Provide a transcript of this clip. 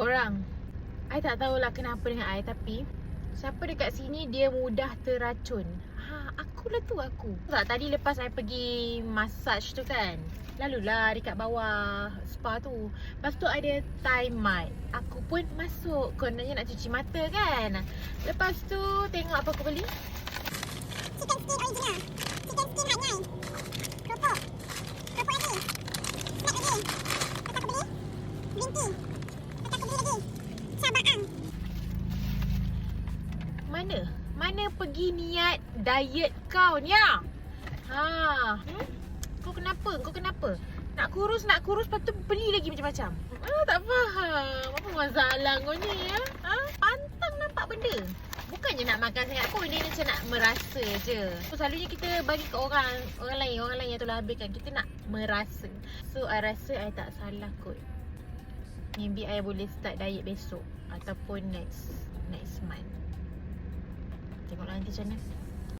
Korang, I tak tahulah kenapa dengan I, tapi siapa dekat sini dia mudah terracun. Akulah tu aku. Tak, tadi lepas I pergi massage tu kan, lalulah dekat bawah spa tu. Lepas tu ada Thai Mart. Aku pun masuk, kononnya nak cuci mata kan. Lepas tu tengok apa aku beli. Chicken skin original. Chicken skin hanyai. Keropok. Keropok lagi. Snack lagi. Lepas aku beli green tea. Lepas aku beli lagi cabaang. Mana pergi niat diet kau ni? Kau kenapa? Nak kurus lepas tu beli lagi macam-macam. Tak faham. Apa masalah kau ni ya? Pantang nampak benda. Bukannya nak makan sangat pun, dia macam nak merasa je. Selalunya kita bagi ke orang lain yang telah habiskan. Kita nak merasa. So I rasa I tak salah kot. Maybe I boleh start diet besok ataupun next month. Tengoklah nanti macam mana.